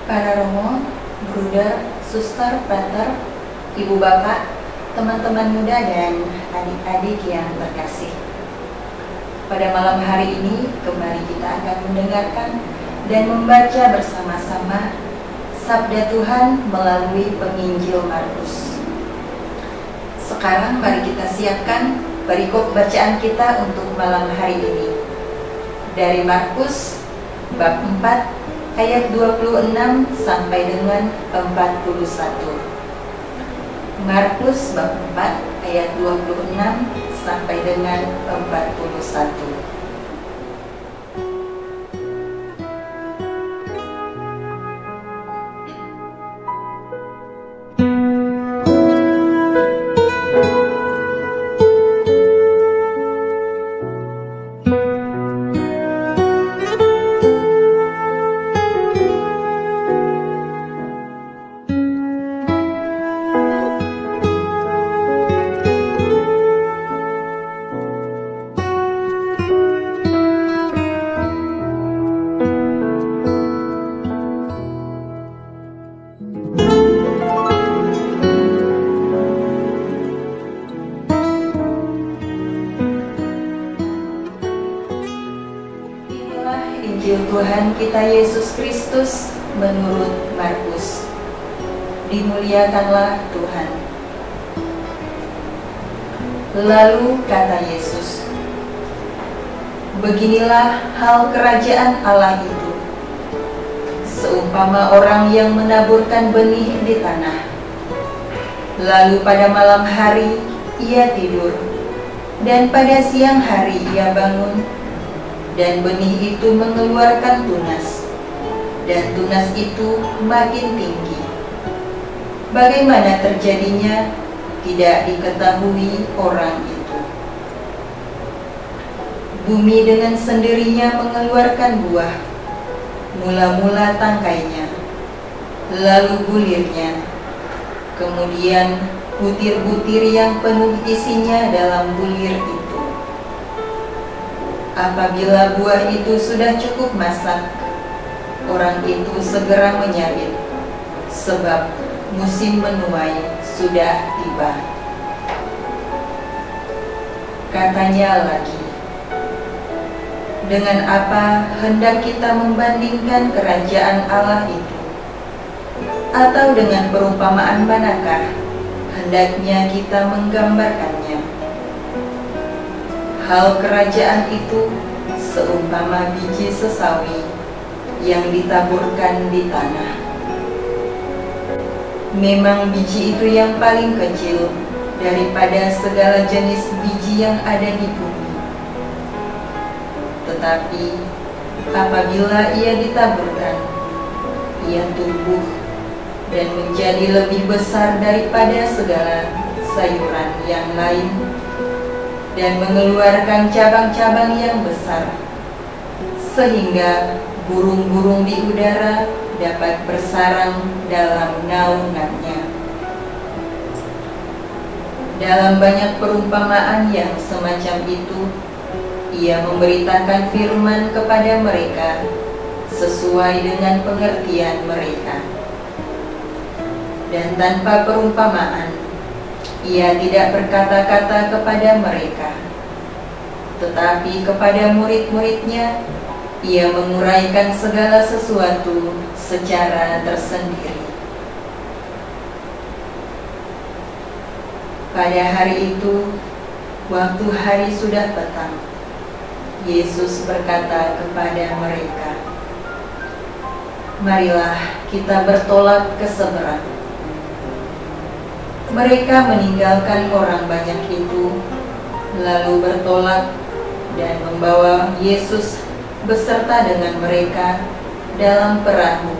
Para romo, bruder, suster, pater, ibu bapak, teman-teman muda dan adik-adik yang terkasih. Pada malam hari ini kembali kita akan mendengarkan dan membaca bersama-sama Sabda Tuhan melalui penginjil Markus. Sekarang mari kita siapkan perikop bacaan kita untuk malam hari ini. Dari Markus bab 4 ayat 26 sampai dengan 41. Markus bab 4 ayat 26 sampai dengan 41. Injil Tuhan kita Yesus Kristus menurut Markus. Dimuliakanlah Tuhan. Lalu kata Yesus, "Beginilah hal kerajaan Allah itu, seumpama orang yang menaburkan benih di tanah. Lalu pada malam hari ia tidur, dan pada siang hari ia bangun, dan benih itu mengeluarkan tunas, dan tunas itu makin tinggi. Bagaimana terjadinya tidak diketahui orang itu. Bumi dengan sendirinya mengeluarkan buah, mula-mula tangkainya, lalu bulirnya, kemudian butir-butir yang penuh isinya dalam bulir itu. Apabila buah itu sudah cukup masak, orang itu segera menyabit, sebab musim menuai sudah tiba." Katanya lagi, "Dengan apa hendak kita membandingkan kerajaan Allah itu? Atau dengan perumpamaan manakah hendaknya kita menggambarkannya? Hal kerajaan itu seumpama biji sesawi yang ditaburkan di tanah. Memang biji itu yang paling kecil daripada segala jenis biji yang ada di bumi. Tetapi apabila ia ditaburkan, ia tumbuh dan menjadi lebih besar daripada segala sayuran yang lain, dan mengeluarkan cabang-cabang yang besar, sehingga burung-burung di udara dapat bersarang dalam naungannya." Dalam banyak perumpamaan yang semacam itu, ia memberitakan firman kepada mereka sesuai dengan pengertian mereka. Dan tanpa perumpamaan, ia tidak berkata-kata kepada mereka, tetapi kepada murid-muridnya ia menguraikan segala sesuatu secara tersendiri. Pada hari itu, waktu hari sudah petang, Yesus berkata kepada mereka, "Marilah kita bertolak ke seberang." Mereka meninggalkan orang banyak itu, lalu bertolak dan membawa Yesus beserta dengan mereka dalam perahu,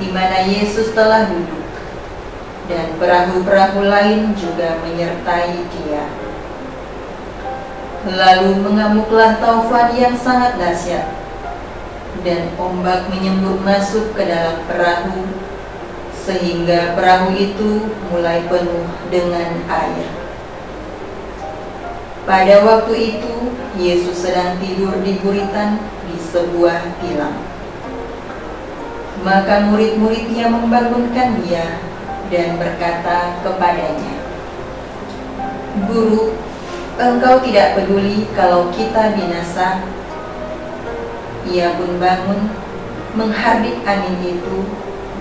di mana Yesus telah duduk, dan perahu-perahu lain juga menyertai Dia. Lalu mengamuklah taufan yang sangat dahsyat, dan ombak menyembur masuk ke dalam perahu, sehingga perahu itu mulai penuh dengan air. Pada waktu itu, Yesus sedang tidur di buritan di sebuah tilam. Maka murid-muridnya membangunkan dia dan berkata kepadanya, "Guru, engkau tidak peduli kalau kita binasa?" Ia pun bangun, menghardik angin itu,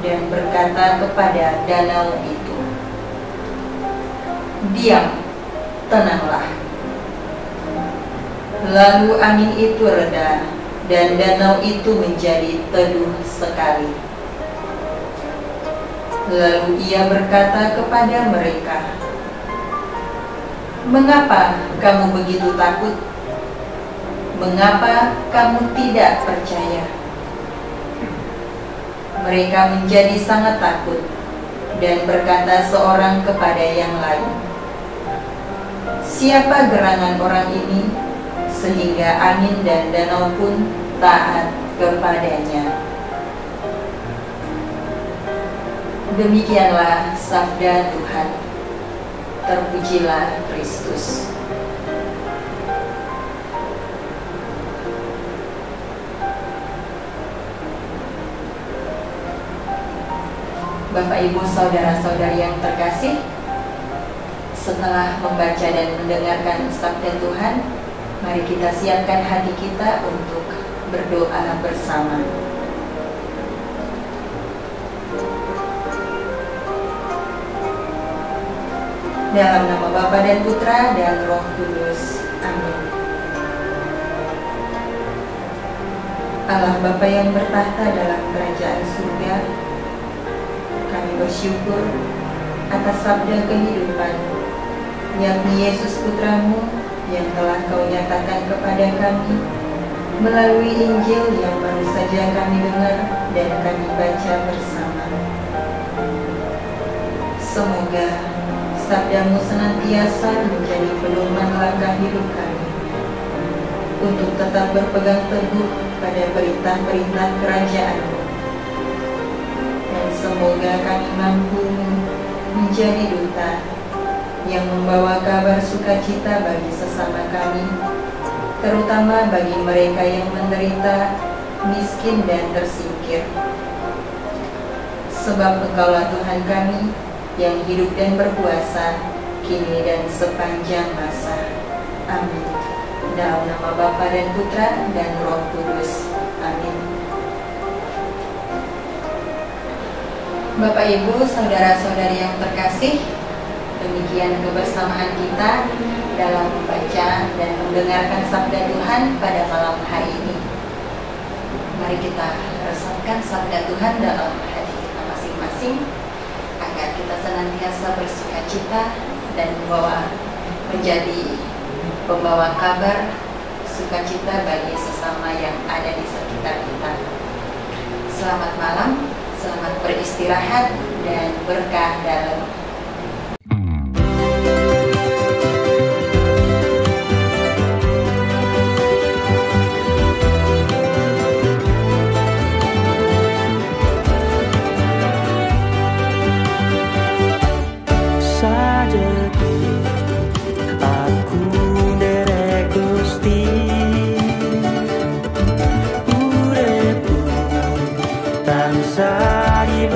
dan berkata kepada danau itu, "Diam, tenanglah." Lalu angin itu reda, dan danau itu menjadi teduh sekali. Lalu ia berkata kepada mereka, "Mengapa kamu begitu takut? Mengapa kamu tidak percaya?" Mereka menjadi sangat takut dan berkata seorang kepada yang lain, "Siapa gerangan orang ini sehingga angin dan danau pun taat kepadanya?" Demikianlah sabda Tuhan. Terpujilah Kristus. Bapak, Ibu, saudara-saudari yang terkasih, setelah membaca dan mendengarkan sabda Tuhan, mari kita siapkan hati kita untuk berdoa bersama. Dalam nama Bapa dan Putra dan Roh Kudus. Amin. Allah Bapa yang bertahta dalam kerajaan surga, kami bersyukur atas sabda kehidupan, yakni Yesus Putramu yang telah Kau nyatakan kepada kami melalui Injil yang baru saja kami dengar dan kami baca bersama. Semoga sabda-Mu senantiasa menjadi pedoman langkah hidup kami untuk tetap berpegang teguh pada perintah-perintah kerajaan-Mu. Dan semoga kami mampu menjadi duta yang membawa kabar sukacita bagi sesama kami, terutama bagi mereka yang menderita, miskin dan tersingkir. Sebab Engkaulah Tuhan kami yang hidup dan berkuasa kini dan sepanjang masa. Amin. Dalam nama Bapa dan Putra dan Roh Kudus. Amin. Bapak, Ibu, saudara-saudari yang terkasih, demikian kebersamaan kita dalam membaca dan mendengarkan sabda Tuhan pada malam hari ini. Mari kita resapkan sabda Tuhan dalam hati kita masing-masing, agar kita senantiasa bersukacita dan menjadi pembawa kabar sukacita bagi sesama yang ada di sekitar kita. Selamat malam, selamat beristirahat dan berkah dalam. Side